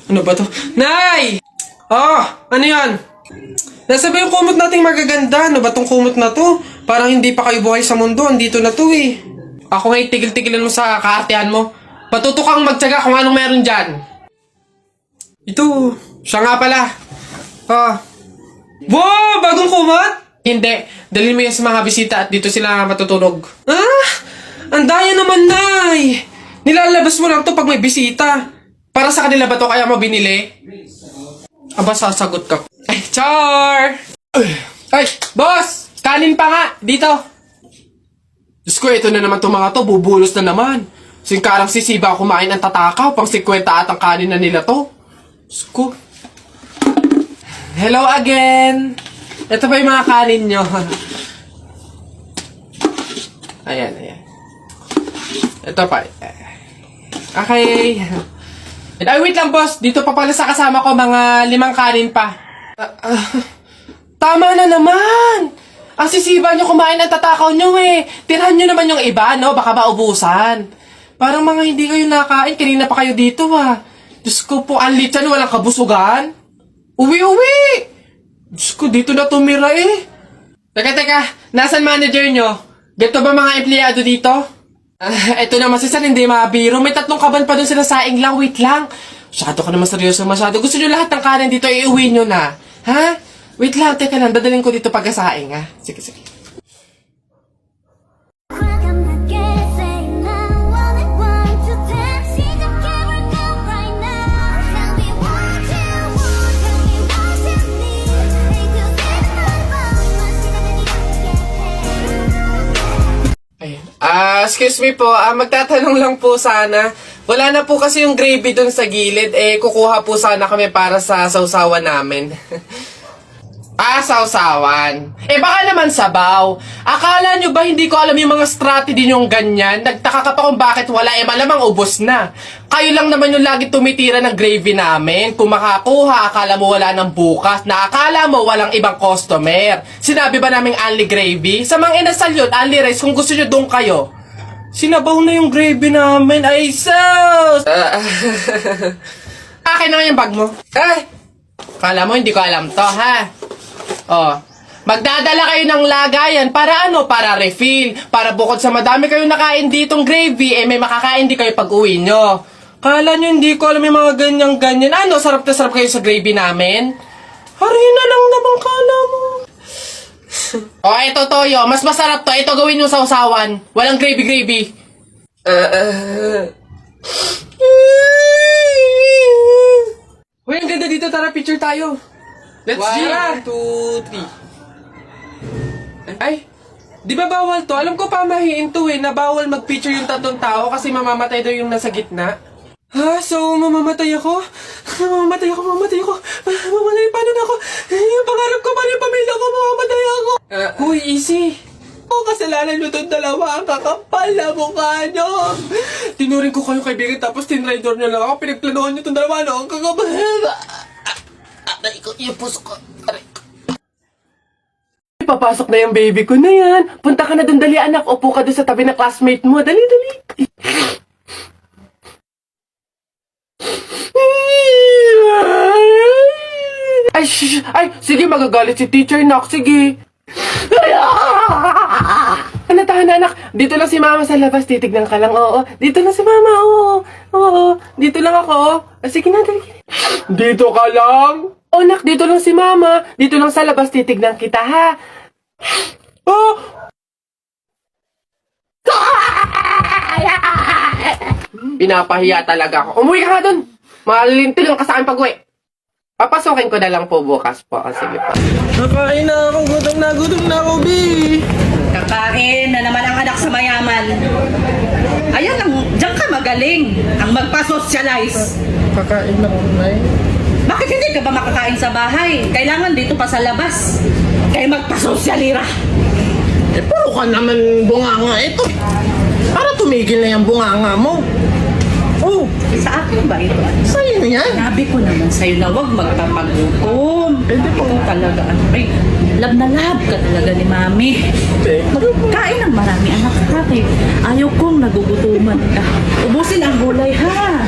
Ano ba to? Nay! Ano yan? Nasa ba yung kumot nating magaganda? Ano ba tong kumot na to? Parang hindi pa kayo buhay sa mundo. Andito na to eh. Ako ngayon tigil-tigilan mo sa kaartehan mo. Patuto kang magtyaga kung anong meron dyan. Ito. Siya nga pala. Wow! Bagong kumot? Hindi. Dalhin mo yan sa mga bisita at dito sila matutulog. Ang daya naman, Nay! Nilalabas mo lang to pag may bisita. Para sa kanila ba to kaya mo binili? Aba, sasagot ka. Ay, Char! Ay, boss! Kanin pa nga! Dito! Diyos ko, ito na naman itong mga to. Bubulos na naman. Singkarang sisiba kumain ang tatakaw. Pang 50 at ang kanin na nila to. Diyos ko. Hello again! Ito pa yung mga kanin nyo. Ayan. Ito pa. Okay. Ay, wait lang, boss. Dito pa pala sa kasama ko, mga 5 kanin pa. Tama na naman! Ang sisiba nyo kumain ang tatakaw nyo eh. Tirahan nyo naman yung iba, no? Baka maubusan. Parang mga hindi kayo nakain. Kanina pa kayo dito, ah. Diyos ko po, ang litsan, walang kabusugan. Uwi! Diyos ko, dito na tumira eh. Teka. Nasaan manager nyo? Ganito ba mga empleyado dito? Ito naman si Sir, hindi mabiro. May 3 kaban pa doon sila saing lang. Wait lang. Masyado ka naman seryoso masyado. Gusto nyo lahat ng kanin dito, iuwi nyo na. Ha? Wait lang, teka lang. Dadalhin ko dito pagkasaing, ha? Sige. Excuse me po, magtatanong lang po sana. Wala na po kasi yung gravy dun sa gilid. Kukuha po sana kami para sa sausawan namin. Sausawan. Baka naman sabaw. Akala nyo ba hindi ko alam yung mga strategy nyong ganyan? Nagtaka ka pa kung bakit wala. Malamang ubos na. Kayo lang naman yung lagi tumitira ng gravy namin. Kung makakuha, akala mo wala ng bukas. Na akala mo walang ibang customer. Sinabi ba naming only gravy? Sa mga inasal yun, only rice. Kung gusto nyo doon kayo. Sinabaw na yung gravy namin. Ay, sus! Akin naman yung bag mo. Kala mo hindi ko alam to, ha? Magdadala kayo ng lagayan para ano? Para refill. Para bukod sa madami kayong nakain ditong gravy, may makakain di kayo pag uwi nyo. Kala nyo hindi ko alam yung mga ganyan-ganyan. Ano? Sarap na sarap kayo sa gravy namin? Harina lang naman kala mo. Ito toyo. Mas masarap to. Ito gawin nyo sa usawan. Walang gravy-gravy. Uy, ang ganda dito. Tara, picture tayo. Let's G! 1, 2, 3. Ay, di ba bawal to? Alam ko pamahiin to na bawal mag-picture yung 3 tao kasi mamamatay daw yung nasa gitna. So mamamatay ako? Mamamatay, paano na ako? Yung pangarap ko, paano yung pamilya ko, mamamatay ako? Uy, easy. Kasalanan nyo itong 2, ang kakapal na mukha nyo. Tinuring ko kayong kaibigan tapos tinraidor nyo lang ako, pinagplanuhan nyo itong 2, ang kakapal. Aray ko, yung puso ko. Aray ko. Papasok na yung baby ko na yan. Punta ka na dun, dali anak. Upo ka dun sa tabi ng classmate mo. Dali. Ay, sige, magagalit si teacher, nak. Sige. Tahan anak. Dito lang si mama sa labas. Titignan ka lang, oo. Dito lang si mama, oo. Dito lang ako. Sige na, dali. Dito ka lang? Nak, dito lang si mama. Dito lang sa labas, titignan kita, ha? Pinapahiya talaga ako. Umuwi ka nga dun. Malilintil lang ka sa akin pag-uwi. Papasukin ko na lang po bukas po. Sige po. Nakain na ako. Gutom na ako, B. Kakain na naman ang anak sa mayaman. Ayan lang, diyan ka magaling. Ang magpa-socialize. Kakain na ako, Nay. Bakit hindi ka ba makakain sa bahay? Kailangan dito pa sa labas. Kaya magpa-sosyalira. Puro ka naman bunganga ito. Para tumigil na yung bunganga mo. Sa akin ba ito? Sa'yo yan. Sabi ko naman sa'yo na huwag magpapagutom. Ito talaga, ay, love na love ka talaga ni Mami. Kain ng marami, anak ka. Ayaw kong nagugutuman ka. Ubusin ang gulay, ha?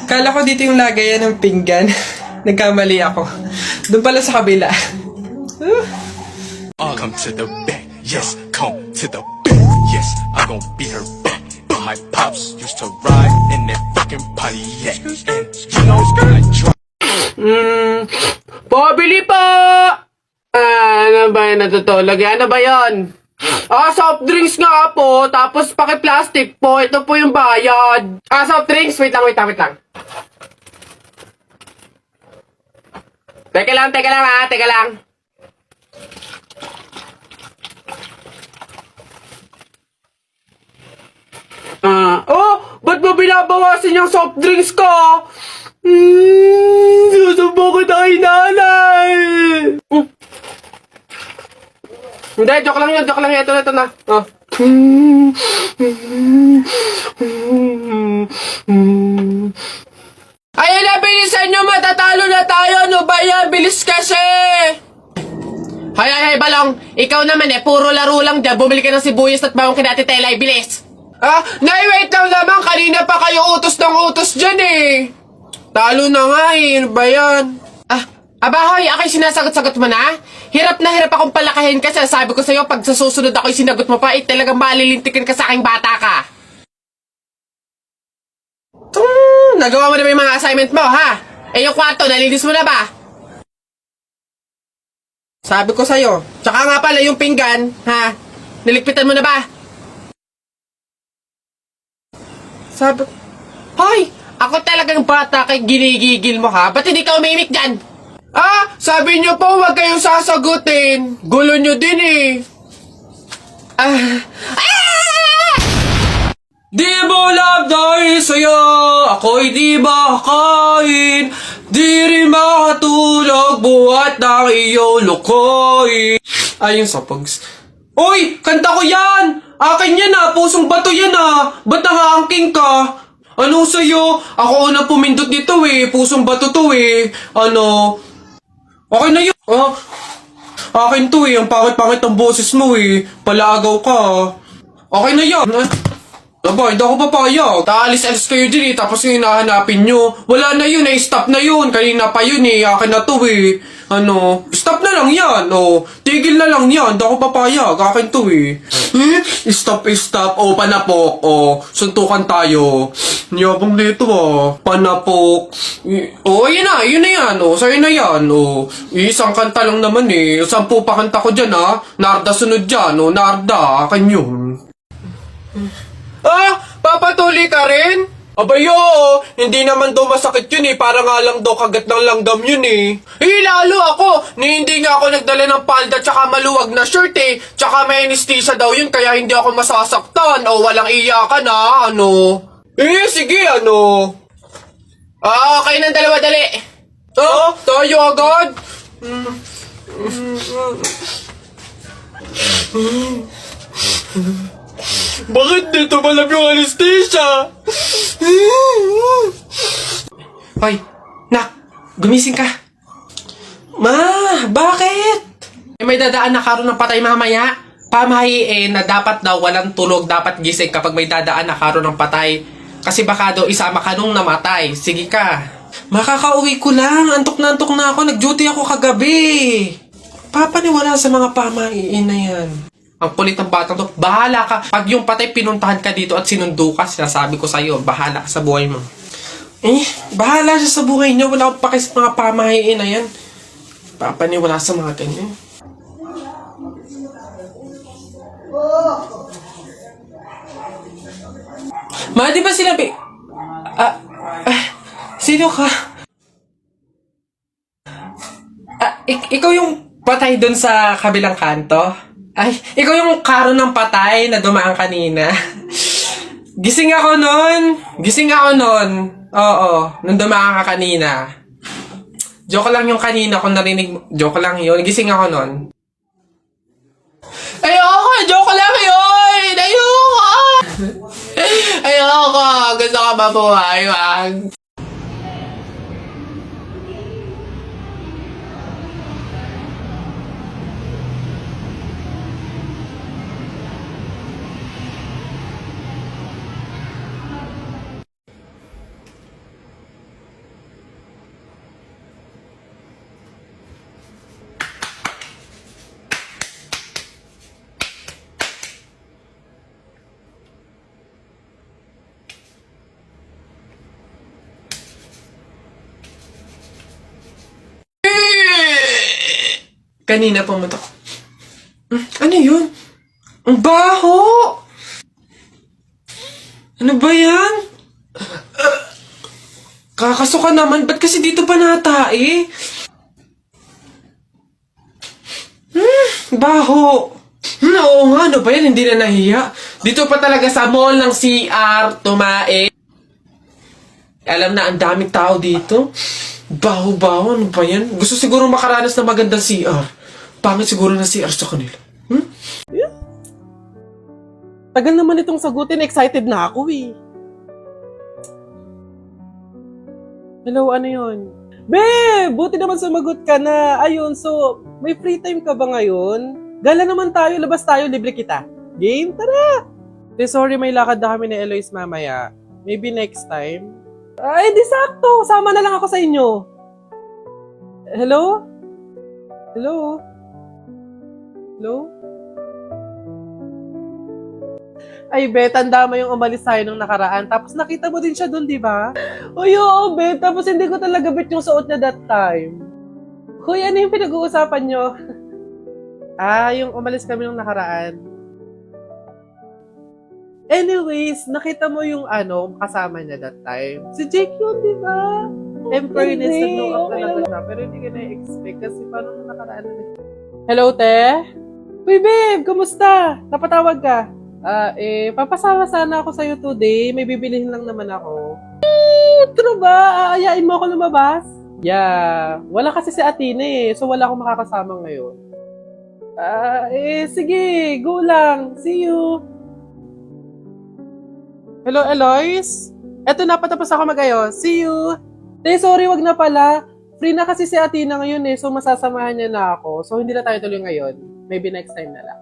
Kala ko dito yung lagayan ng pinggan. Nagkamali ako. Doon pala sa kabila. Come to the back, yes, come to the back, yes, I'm gon' be her back. My pops used to ride in that fucking Pontiac, and you know I drive. Pabili po! Ano ba yun natutulog? Ano ba yun? Soft drinks nga po, tapos paki-plastic po. Ito po yung bayad. Soft drinks. Wait lang. Teka lang teka lang. Ba't mo binabawasan yung soft drinks ko? Susubo ko tayo, nanay! Hindi, joke lang yun. Ito na. Ayun na, bilisan nyo, matatalo na tayo. Ano ba yan? Bilis kasi! Hay, Balong. Ikaw naman puro laro lang dyan. Bumili ka ng sibuyas at bawang kinatitela, bilis. Nay, wait lang naman. Kanina pa kayo utos ng utos dyan Talo na nga Ano ba yan? Abahoy, ako'y sinasagot-sagot mo na? Hirap na hirap akong palakahin kasi sabi ko sa'yo, pag sa susunod ako'y sinagot mo pa, talagang malilintikin ka sa aking bata ka. Nagawa mo na ba yung mga assignment mo, ha? Yung kwarto, nalinis mo na ba? Sabi ko sa'yo. Tsaka nga pala yung pinggan, ha? Niligpitan mo na ba? Sabi ko, hoy! Ako talagang bata kay ginigigil mo, ha? Ba't hindi ka umimik dyan? Sabi niyo po, huwag kayong sasagutin. Gulo niyo din Di mo love dahil sa'yo, ako'y di makakain. Di rin makatulog, buhat ng iyong lukoy. Ayun sa pags. Uy! Kanta ko yan! Akin yan pusong bato yan Ba't nakaangking ka? Ano sa'yo? Ako unang pumindot dito pusong bato to Ano? Okay na yun. Akin to ang pangit-pangit ang boses mo Palaagaw ka Okay na yan. Aba, hindi ako papayag. Taalis-alis kayo din tapos yung hinahanapin nyo. Wala na yun stop na yun. Kanina pa yun akin na to Ano, stop na lang yan tigil na lang yan. Hindi ako papayag. Akin to Stop. Panapok. Suntukan tayo. Niyabang dito Panapok. Yun na yan sa'yo na yan isang kanta lang naman 10 pa kanta ko dyan Narda sunod dyan Narda, akin yun. Papatuloy ka rin? Abayo, hindi naman daw masakit yun para nga lang daw kagat ng langgam yun lalo ako, hindi nga ako nagdala ng palda tsaka maluwag na shirt tsaka may anesthesia daw yun kaya hindi ako masasaktan walang iyakan sige okay ng dalawa dali. Tayo agad? Bakit dito malap yung anesthesia? Hoy, nak, gumising ka. Ma, bakit? May dadaan na karon ng patay mamaya. Pamahiin na dapat daw walang tulog, dapat gising kapag may dadaan na karon ng patay. Kasi baka daw isama ka nung namatay. Sige ka. Makakauwi ko lang. Antok na ako. Nag-duty ako kagabi. Papaniwala sa mga pamahiin na yan. Ang kulit ng batang to. Bahala ka. Pag yung patay pinuntahan ka dito at sinundo ka, sinasabi ko sa'yo, bahala ka sa buhay mo. Bahala siya sa buhay niya. Wala akong paki sa mga pamahiin na yan. Papaniwala sa mga ganyan. Ma, di ba sinabi? Sino ka? Ikaw yung patay dun sa kabilang kanto? Ikaw yung karo ng patay na dumaan kanina. Gising ako nun. Oo, nung dumaan ka kanina. Joke lang yung kanina kung narinig mo. Joke lang yun. Gising ako nun. Ayoko! Joke lang yun! Ayoko! Gusto ka mabuhay, wag. Kanina pumunta ko. Ano yun? Ang baho! Ano ba yan? Kakasuka naman. Ba't kasi dito pa natae? Baho. Oo nga, ano ba yan? Hindi na nahiya. Dito pa talaga sa mall ng CR, tumae. Alam na, ang daming tao dito. Baho-baho, ano ba yan? Gusto siguro makaranas ng magandang CR. Pangit siguro na CR sa kanila. Tagal naman itong sagutin, excited na ako eh. Hello, ano yun? Be, buti naman sumagot ka na. Ayun, so, may free time ka ba ngayon? Gala naman tayo, labas tayo, libre kita. Game, tara! Sorry, may lakad na kami ni Eloise mamaya. Maybe next time. Ay, di sakto. Sama na lang ako sa inyo. Hello? Hello? Hello? Ay, be, tanda mo yung umalis tayo nung nakaraan. Tapos nakita mo din siya dun, di ba? Uy, oo, be. Tapos hindi ko talaga bet yung suot niya that time. Hoy, ano yung pinag-uusapan nyo? Yung umalis kami nung nakaraan. Anyways, nakita mo yung kasama niya that time. Si Jake yun, di ba? Fairness, nag-know up talaga siya. Pero hindi ka na-expect kasi paano nung nakaraan na. Hello, te? Uy, babe, kumusta? Napatawag ka? Papasama sana ako sa'yo today. May bibilihin lang naman ako. True ba? Aayain mo ako lumabas? Yeah. Wala kasi si Athena eh. So wala akong makakasama ngayon. Sige. Go lang. See you. Hello, Eloise? Eto na, patapos ako mag-ayos. See you. Sorry, wag na pala. Free na kasi si Athena ngayon eh. So masasamahan niya na ako. So hindi na tayo tuloy ngayon. Maybe next time na lang.